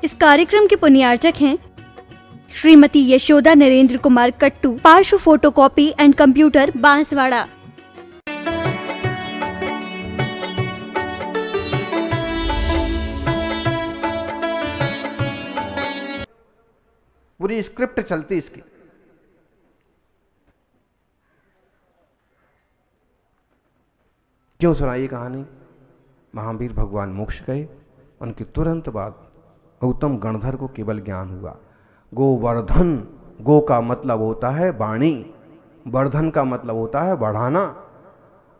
इस कार्यक्रम के पुण्यार्चक हैं श्रीमती यशोदा नरेंद्र कुमार कट्टू, पार्श्व फोटोकॉपी एंड कंप्यूटर, बांसवाड़ा। पूरी स्क्रिप्ट चलती इसकी। क्यों सुनाई कहानी? महावीर भगवान मोक्ष गए, उनके तुरंत बाद गौतम गणधर को केवल ज्ञान हुआ। गोवर्धन, गो का मतलब होता है वाणी, वर्धन का मतलब होता है बढ़ाना।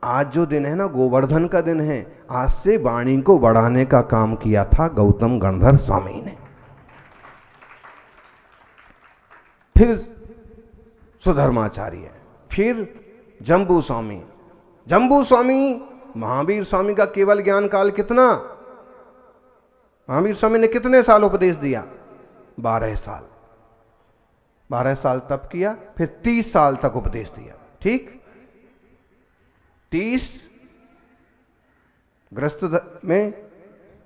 आज जो दिन है ना, गोवर्धन का दिन है। आज से वाणी को बढ़ाने का काम किया था गौतम गणधर स्वामी ने। फिर सुधर्माचार्य, फिर जम्बू स्वामी। जम्बू स्वामी, महावीर स्वामी का केवल ज्ञान काल कितना? महावीर स्वामी ने कितने साल उपदेश दिया? 12 साल। 12 साल तप किया, फिर 30 साल तक उपदेश दिया। ठीक, 30 गृहस्थ में,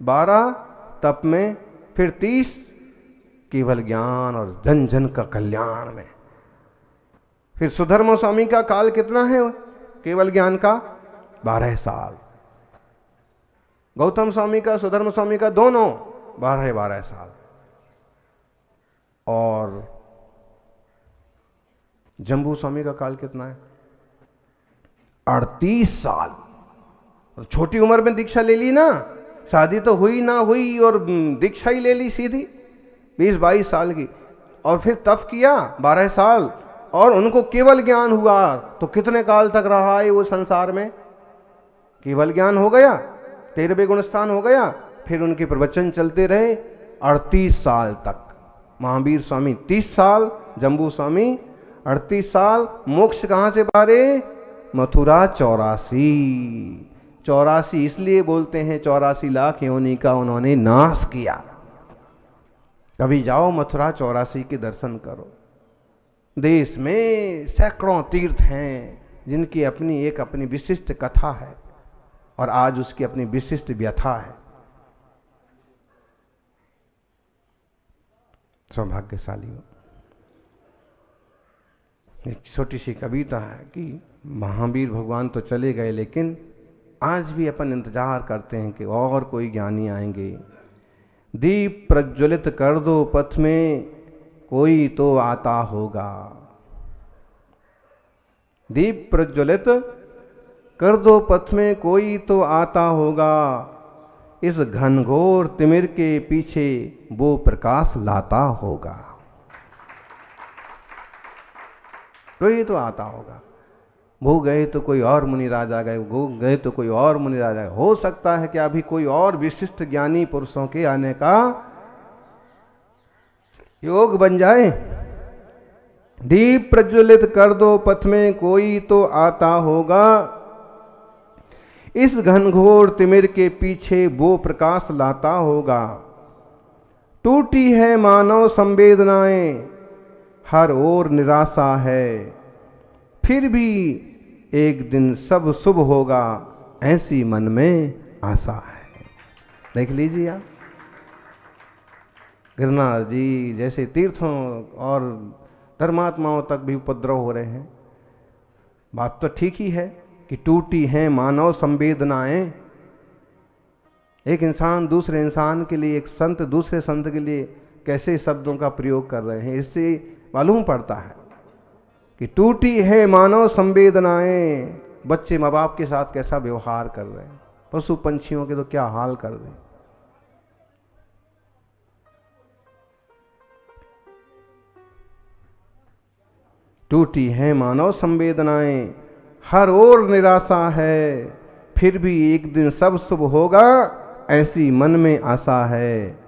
12 तप में, फिर 30 केवल ज्ञान और जन जन का कल्याण में। फिर सुधर्म स्वामी का काल कितना है केवल ज्ञान का? 12 साल। गौतम स्वामी का, सुधर्म स्वामी का, दोनों 12 साल। और जम्बू स्वामी का काल कितना है? 38 साल। छोटी उम्र में दीक्षा ले ली ना, शादी तो हुई ना हुई और दीक्षा ही ले ली सीधी 20-22 साल की। और फिर तप किया 12 साल और उनको केवल ज्ञान हुआ। तो कितने काल तक रहा है वो संसार में? केवल ज्ञान हो गया, 13वें गुण स्थान हो गया, फिर उनके प्रवचन चलते रहे 38 साल तक। महावीर स्वामी 30 साल, जम्बू स्वामी 38 साल। मोक्ष कहां से पारे? मथुरा 84। 84 इसलिए बोलते हैं 84 लाख योनि का उन्होंने नाश किया। कभी जाओ मथुरा 84 के दर्शन करो। देश में सैकड़ों तीर्थ हैं जिनकी अपनी विशिष्ट कथा है और आज उसकी अपनी विशिष्ट व्यथा है। सौभाग्यशाली हो। एक छोटी सी कविता है कि महावीर भगवान तो चले गए, लेकिन आज भी अपन इंतजार करते हैं कि और कोई ज्ञानी आएंगे। दीप प्रज्वलित कर दो पथ में, कोई तो आता होगा। दीप प्रज्वलित कर दो पथ में, कोई तो आता होगा। इस घनघोर तिमिर के पीछे वो प्रकाश लाता होगा। कोई तो आता होगा। वो गए तो कोई और मुनिराज आ गए, वो गए तो कोई और मुनिराज आ गए। हो सकता है कि अभी कोई और विशिष्ट ज्ञानी पुरुषों के आने का योग बन जाए। दीप प्रज्वलित कर दो पथ में, कोई तो आता होगा। इस घनघोर तिमिर के पीछे वो प्रकाश लाता होगा। टूटी है मानव संवेदनाएं, हर ओर निराशा है। फिर भी एक दिन सब शुभ होगा, ऐसी मन में आशा है। देख लीजिए आप, गिरनार जी जैसे तीर्थों और धर्मात्माओं तक भी उपद्रव हो रहे हैं। बात तो ठीक ही है कि टूटी हैं मानव संवेदनाएं। एक इंसान दूसरे इंसान के लिए, एक संत दूसरे संत के लिए कैसे शब्दों का प्रयोग कर रहे हैं, इससे मालूम पड़ता है कि टूटी है मानव संवेदनाएं। बच्चे माँ बाप के साथ कैसा व्यवहार कर रहे हैं, पशु पंछियों के तो क्या हाल कर रहे हैं। टूटी है मानव संवेदनाएं, हर ओर निराशा है। फिर भी एक दिन सब शुभ होगा, ऐसी मन में आशा है।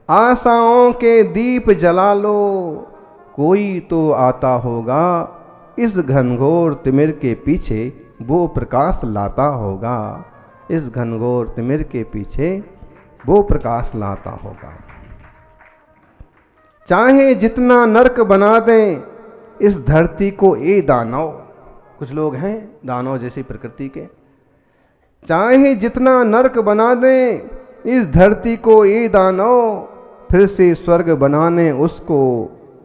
आशाओं के दीप जला लो, कोई तो आता होगा। इस घनघोर तिमिर के पीछे वो प्रकाश लाता होगा। इस घनघोर तिमिर के पीछे वो प्रकाश लाता होगा। चाहे जितना नरक बना दें इस धरती को ए दानव। कुछ लोग हैं दानव जैसी प्रकृति के। चाहे जितना नरक बना दें इस धरती को ए दानव, फिर से स्वर्ग बनाने उसको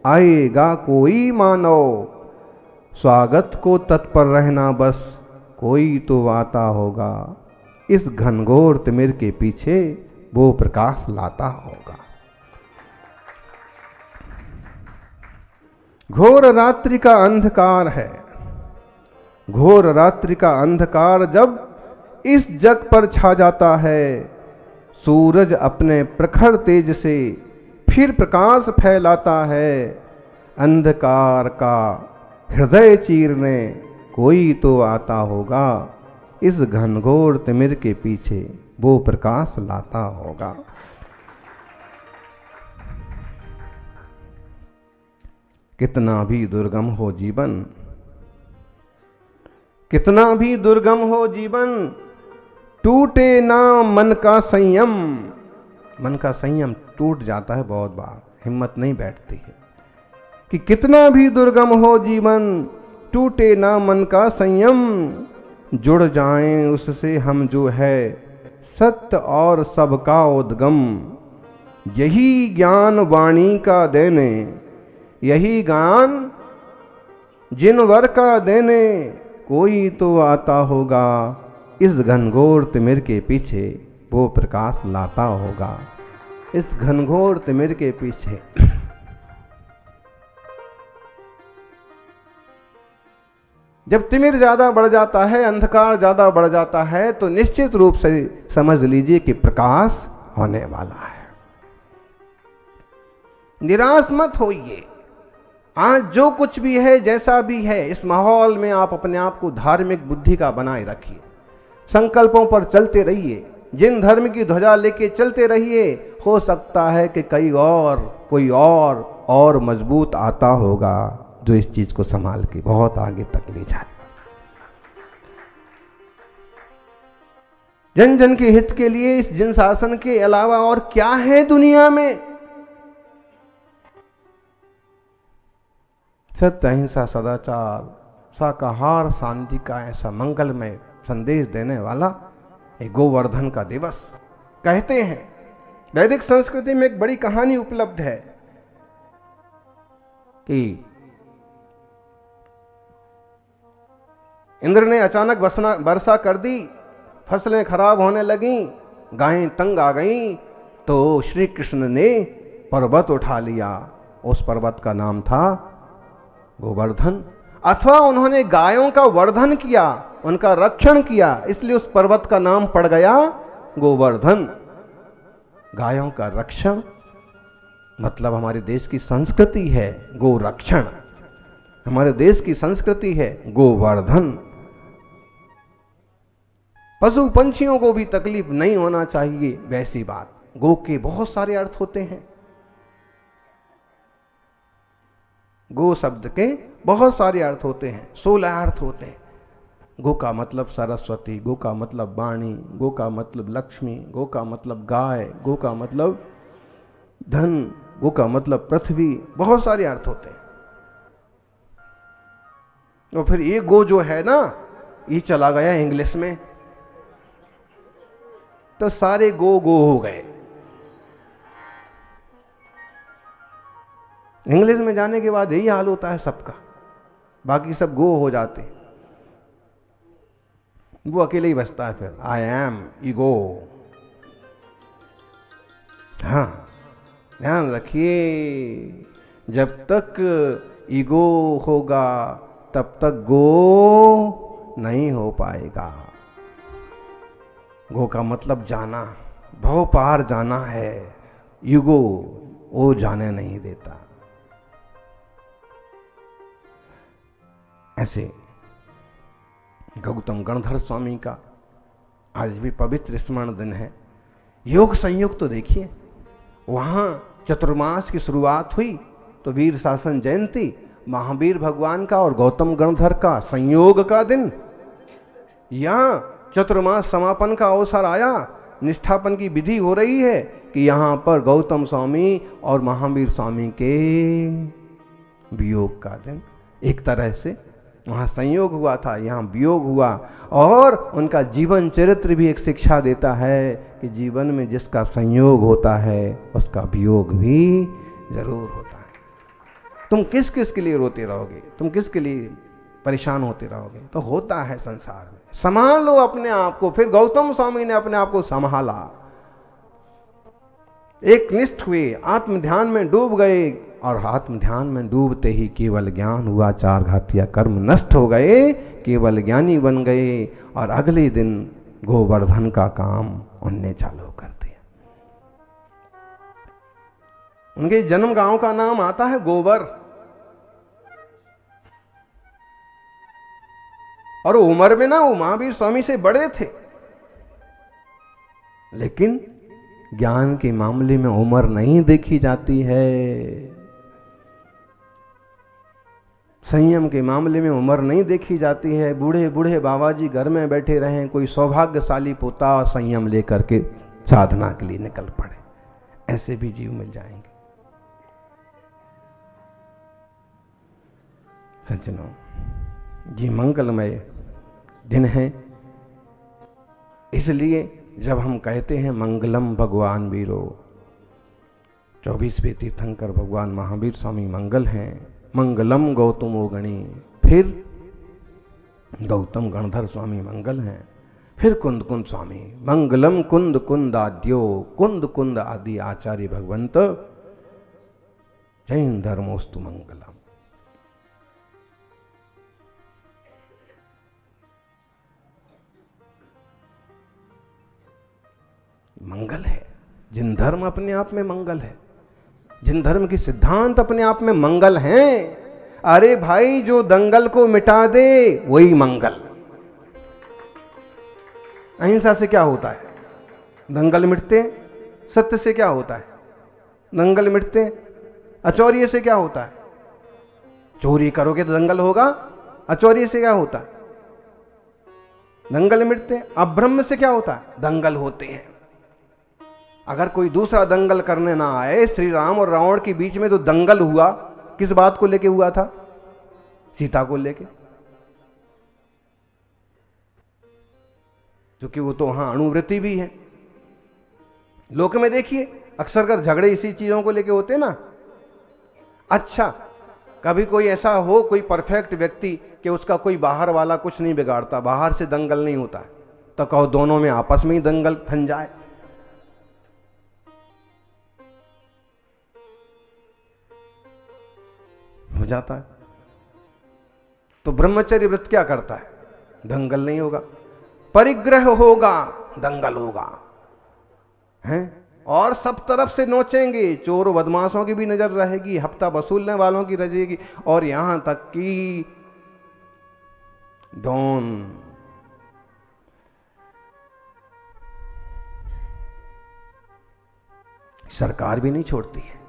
आएगा कोई मानव। स्वागत को तत्पर रहना बस, कोई तो आता होगा। इस घनघोर तिमिर के पीछे वो प्रकाश लाता होगा। घोर रात्रि का अंधकार है, घोर रात्रि का अंधकार जब इस जग पर छा जाता है, सूरज अपने प्रखर तेज से फिर प्रकाश फैलाता है। अंधकार का हृदय चीरने कोई तो आता होगा। इस घनघोर तिमिर के पीछे वो प्रकाश लाता होगा। कितना भी दुर्गम हो जीवन, कितना भी दुर्गम हो जीवन, टूटे ना मन का संयम। मन का संयम टूट जाता है बहुत बार, हिम्मत नहीं बैठती है कि कितना भी दुर्गम हो जीवन, टूटे ना मन का संयम। जुड़ जाएं उससे हम जो है सत्य और सबका उद्गम। यही ज्ञान वाणी का देने, यही ज्ञान जिनवर का देने कोई तो आता होगा। इस घनघोर तिमिर के पीछे वो प्रकाश लाता होगा। इस घनघोर तिमिर के पीछे जब तिमिर ज्यादा बढ़ जाता है, अंधकार ज्यादा बढ़ जाता है, तो निश्चित रूप से समझ लीजिए कि प्रकाश होने वाला है। निराश मत होइए। आज जो कुछ भी है, जैसा भी है, इस माहौल में आप अपने आप को धार्मिक बुद्धि का बनाए रखिए। संकल्पों पर चलते रहिए, जिन धर्म की ध्वजा लेके चलते रहिए। हो सकता है कि कोई और मजबूत आता होगा जो इस चीज को संभाल के बहुत आगे तक ले जाएगा। जन जन के हित के लिए इस जिन शासन के अलावा और क्या है दुनिया में। सत्य, अहिंसा, सदाचार, शाकाहार, शांति का ऐसा मंगलमय संदेश देने वाला एक गोवर्धन का दिवस। कहते हैं वैदिक संस्कृति में एक बड़ी कहानी उपलब्ध है कि इंद्र ने अचानक वर्षा कर दी, फसलें खराब होने लगीं, गायें तंग आ गईं, तो श्री कृष्ण ने पर्वत उठा लिया। उस पर्वत का नाम था गोवर्धन। अथवा उन्होंने गायों का वर्धन किया, उनका रक्षण किया, इसलिए उस पर्वत का नाम पड़ गया गोवर्धन। गायों का रक्षण मतलब हमारे देश की संस्कृति है गोरक्षण। हमारे देश की संस्कृति है गोवर्धन। पशु पंछियों को भी तकलीफ नहीं होना चाहिए, वैसी बात। गो के बहुत सारे अर्थ होते हैं। गो शब्द के बहुत सारे अर्थ होते हैं, 16 अर्थ होते हैं। गो का मतलब सरस्वती, गो का मतलब वाणी, गो का मतलब लक्ष्मी, गो का मतलब गाय, गो का मतलब धन, गो का मतलब पृथ्वी। बहुत सारे अर्थ होते हैं। और फिर ये गो जो है ना, ये चला गया इंग्लिश में, तो सारे गो हो गए। इंग्लिश में जाने के बाद यही हाल होता है सबका, बाकी सब गो हो जाते हैं, वो अकेले ही बचता है। फिर आई एम ईगो। हाँ, ध्यान रखिए, जब तक ईगो होगा तब तक गो नहीं हो पाएगा। गो का मतलब जाना, भव पार जाना है। ईगो वो जाने नहीं देता। ऐसे गौतम गणधर स्वामी का आज भी पवित्र स्मरण दिन है। योग संयोग तो देखिए, वहां चतुर्मास की शुरुआत हुई तो वीर शासन जयंती, महावीर भगवान का और गौतम गणधर का संयोग का दिन। यहां चतुर्मास समापन का अवसर आया, निष्ठापन की विधि हो रही है कि यहां पर गौतम स्वामी और महावीर स्वामी के वियोग का दिन। एक तरह से वहाँ संयोग हुआ था, यहाँ वियोग हुआ। और उनका जीवन चरित्र भी एक शिक्षा देता है कि जीवन में जिसका संयोग होता है उसका वियोग भी जरूर होता है। तुम किस किस के लिए रोते रहोगे, तुम किसके लिए परेशान होते रहोगे? तो होता है संसार में। संभाल लो अपने आप को। फिर गौतम स्वामी ने अपने आप को संभाला, एक निष्ठ हुए, आत्म ध्यान में डूब गए, और आत्म ध्यान में डूबते ही केवल ज्ञान हुआ, चार घातिया कर्म नष्ट हो गए, केवल ज्ञानी बन गए। और अगले दिन गोवर्धन का काम उनने चालू कर दिया। उनके जन्म गांव का नाम आता है गोबर। और उम्र में ना वो महावीर स्वामी से बड़े थे, लेकिन ज्ञान के मामले में उम्र नहीं देखी जाती है, संयम के मामले में उम्र नहीं देखी जाती है। बूढ़े बूढ़े बाबा जी घर में बैठे रहें, कोई सौभाग्यशाली पोता संयम लेकर के साधना के लिए निकल पड़े, ऐसे भी जीव मिल जाएंगे। सज्जनों, ये मंगलमय दिन है। इसलिए जब हम कहते हैं मंगलम भगवान वीरो, 24वें तीर्थंकर भगवान महावीर स्वामी मंगल हैं। मंगलम गौतमो गणी, फिर गौतम गणधर स्वामी मंगल हैं। फिर कुंद कुंद स्वामी मंगलम, कुंद कुंद आद्यो, कुंद कुंद आदि आचार्य भगवंत, जैन धर्मोस्तु मंगलम। मंगल है, जिन धर्म अपने आप में मंगल है, जिन धर्म की सिद्धांत अपने आप में मंगल हैं। अरे भाई, जो दंगल को मिटा दे वही मंगल। अहिंसा से क्या होता है? दंगल मिटते। सत्य से क्या होता है? दंगल मिटते। अचौर्य से क्या होता है? चोरी करोगे तो दंगल होगा। अचौर्य से क्या होता है? दंगल मिटते। अब्रह्म से क्या होता है? दंगल होते हैं। अगर कोई दूसरा दंगल करने ना आए, श्री राम और रावण के बीच में तो दंगल हुआ, किस बात को लेके हुआ था? सीता को लेके, क्योंकि वो तो वहां अणुवृत्ति भी है। लोक में देखिए अक्सर कर झगड़े इसी चीजों को लेके होते ना। अच्छा, कभी कोई ऐसा हो, कोई परफेक्ट व्यक्ति कि उसका कोई बाहर वाला कुछ नहीं बिगाड़ता, बाहर से दंगल नहीं होता, तो कहो दोनों में आपस में ही दंगल थन जाए। हो जाता है। तो ब्रह्मचर्य व्रत क्या करता है? दंगल नहीं होगा, परिग्रह होगा, दंगल होगा, हैं? और सब तरफ से नोचेंगे, चोर बदमाशों की भी नजर रहेगी, हफ्ता वसूलने वालों की रहेगी, और यहां तक कि डॉन सरकार भी नहीं छोड़ती है।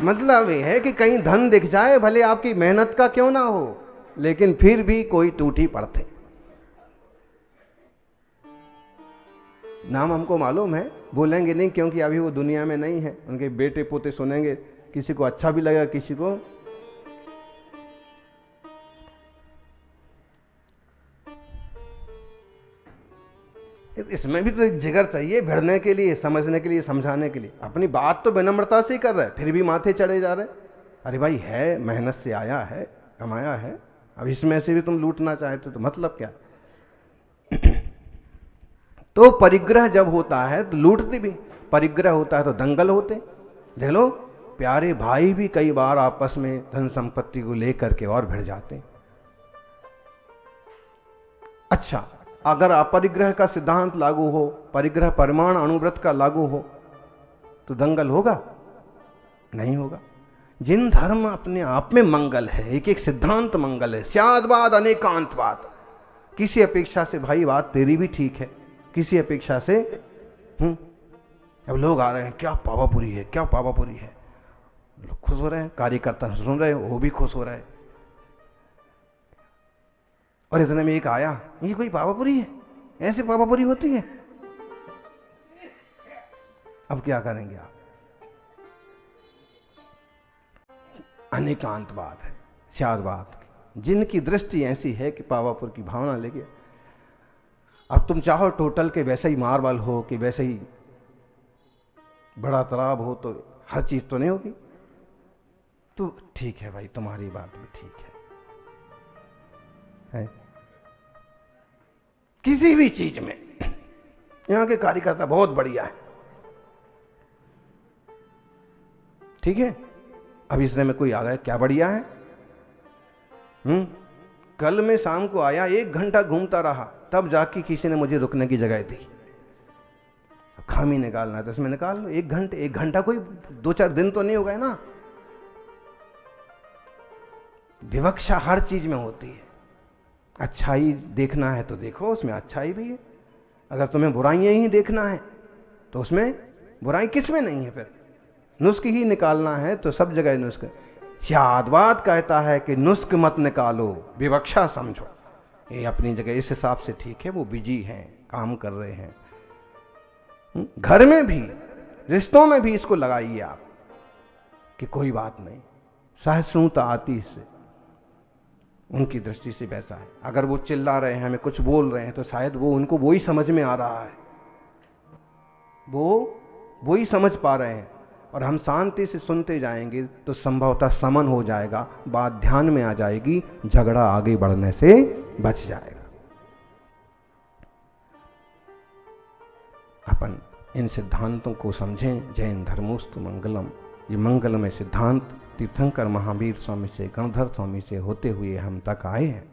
मतलब यह है कि कहीं धन दिख जाए, भले आपकी मेहनत का क्यों ना हो, लेकिन फिर भी कोई टूटी पड़ते। नाम हमको मालूम है, बोलेंगे नहीं क्योंकि अभी वो दुनिया में नहीं है। उनके बेटे पोते सुनेंगे, किसी को अच्छा भी लगेगा, किसी को इसमें भी तो जिगर चाहिए भिड़ने के लिए, समझने के लिए, समझाने के लिए। अपनी बात तो विनम्रता से ही कर रहे, फिर भी माथे चढ़े जा रहे। अरे भाई, है मेहनत से आया है, कमाया है, अब इसमें से भी तुम लूटना चाहते तो मतलब क्या? तो परिग्रह जब होता है तो लूटते भी, परिग्रह होता है तो दंगल होते। देख लो, प्यारे भाई भी कई बार आपस में धन संपत्ति को लेकर के और भिड़ जाते। अच्छा, अगर अपरिग्रह का सिद्धांत लागू हो, परिग्रह परमाणु अणुव्रत का लागू हो, तो दंगल होगा? नहीं होगा। जिन धर्म अपने आप में मंगल है, एक एक सिद्धांत मंगल है, स्यादवाद अनेकांतवाद, किसी अपेक्षा से भाई बात तेरी भी ठीक है, किसी अपेक्षा से अब लोग आ रहे हैं, क्या पावापुरी है, क्या पावापुरी है, लोग खुश हो रहे हैं, कार्यकर्ता सुन रहे हैं, वो भी खुश हो रहे हैं। और इतने में एक आया, ये कोई पावापुरी है, ऐसे पावापुरी होती है। अब क्या करेंगे आप? अनेकांतवाद है, स्यादवाद, जिनकी दृष्टि ऐसी है कि पावापुर की भावना लेके, अब तुम चाहो टोटल के वैसे ही मार्बल हो कि वैसे ही बड़ा तालाब हो, तो हर चीज तो नहीं होगी। तो ठीक है भाई, तुम्हारी बात भी ठीक है? किसी भी चीज में यहां के कार्यकर्ता बहुत बढ़िया है, ठीक है। अब इसने में कोई आ गया, क्या बढ़िया है? कल मैं शाम को आया, 1 घंटा घूमता रहा, तब जाके किसी ने मुझे रुकने की जगह दी। खामी निकालना है तो इसमें निकाल लो। 1 घंटा कोई 2-4 दिन तो नहीं हो गए ना। विवक्षा हर चीज में होती है। अच्छाई देखना है तो देखो, उसमें अच्छाई भी है। अगर तुम्हें बुराइयां ही देखना है तो उसमें बुराई किस में नहीं है? फिर नुस्ख ही निकालना है तो सब जगह नुस्ख। शादवाद कहता है कि नुस्ख मत निकालो, विवक्षा समझो। ये अपनी जगह इस हिसाब से ठीक है, वो बिजी हैं, काम कर रहे हैं। घर में भी, रिश्तों में भी इसको लगाइए आप कि कोई बात नहीं, सहिष्णुता आती इससे। उनकी दृष्टि से वैसा है। अगर वो चिल्ला रहे हैं, हमें कुछ बोल रहे हैं, तो शायद वो उनको वो ही समझ में आ रहा है, वो ही समझ पा रहे हैं। और हम शांति से सुनते जाएंगे तो संभवतः समन हो जाएगा, बात ध्यान में आ जाएगी, झगड़ा आगे बढ़ने से बच जाएगा। अपन इन सिद्धांतों को समझें। जैन धर्मोस्तु मंगलम। ये मंगलमय सिद्धांत तीर्थंकर महावीर स्वामी से, गणधर स्वामी से होते हुए हम तक आए हैं।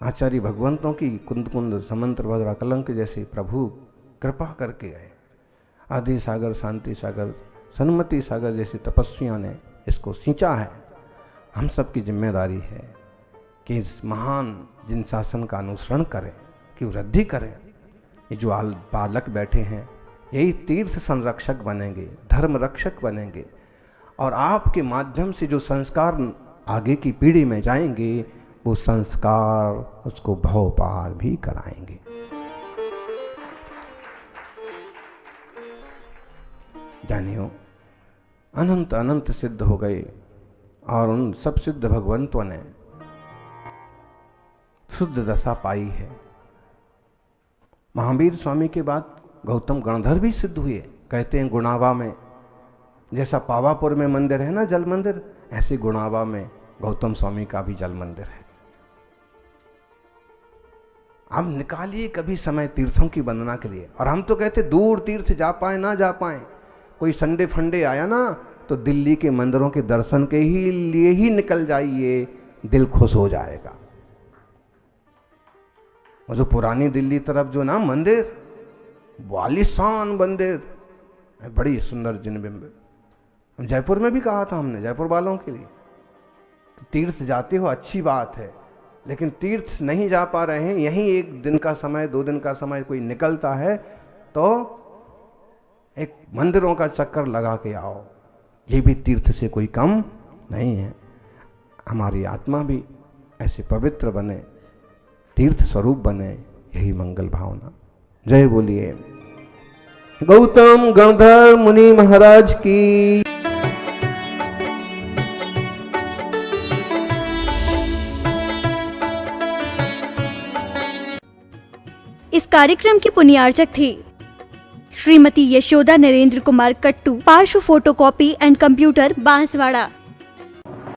आचार्य भगवंतों की कुंद कुंद समंत्र भद्रा कलंक जैसे प्रभु कृपा करके गए। आदि सागर, शांति सागर, सन्मति सागर जैसे तपस्वियों ने इसको सींचा है। हम सब की जिम्मेदारी है कि इस महान जिन शासन का अनुसरण करें, कि वृद्धि करें। ये जो बालक बैठे हैं, यही तीर्थ संरक्षक बनेंगे, धर्म रक्षक बनेंगे, और आपके माध्यम से जो संस्कार आगे की पीढ़ी में जाएंगे, वो संस्कार उसको भव पार भी कराएंगे। जानियो, अनंत अनंत सिद्ध हो गए, और उन सब सिद्ध भगवंतों ने शुद्ध दशा पाई है। महावीर स्वामी के बाद गौतम गणधर भी सिद्ध हुए। कहते हैं गुणावा में, जैसा पावापुर में मंदिर है ना जल मंदिर, ऐसे गुणावा में गौतम स्वामी का भी जल मंदिर है। अब निकालिए कभी समय तीर्थों की वंदना के लिए। और हम तो कहते दूर तीर्थ जा पाए ना जा पाए, कोई संडे फंडे आया ना तो दिल्ली के मंदिरों के दर्शन के ही लिए ही निकल जाइए, दिल खुश हो जाएगा। और जो पुरानी दिल्ली तरफ जो ना मंदिर, वालिशान मंदिर, बड़ी सुंदर जिनबिंब। जयपुर में भी कहा था हमने, जयपुर वालों के लिए, तीर्थ जाते हो अच्छी बात है, लेकिन तीर्थ नहीं जा पा रहे हैं, यहीं 1 दिन का समय 2 दिन का समय कोई निकलता है तो एक मंदिरों का चक्कर लगा के आओ। ये भी तीर्थ से कोई कम नहीं है। हमारी आत्मा भी ऐसे पवित्र बने, तीर्थ स्वरूप बने, यही मंगल भावना। जय बोलिए गौतम गणधर मुनि महाराज की। इस कार्यक्रम की पुण्यार्चक थे श्रीमती यशोदा नरेंद्र कुमार कट्टू, पार्श्व फोटोकॉपी एंड कंप्यूटर, बांसवाड़ा।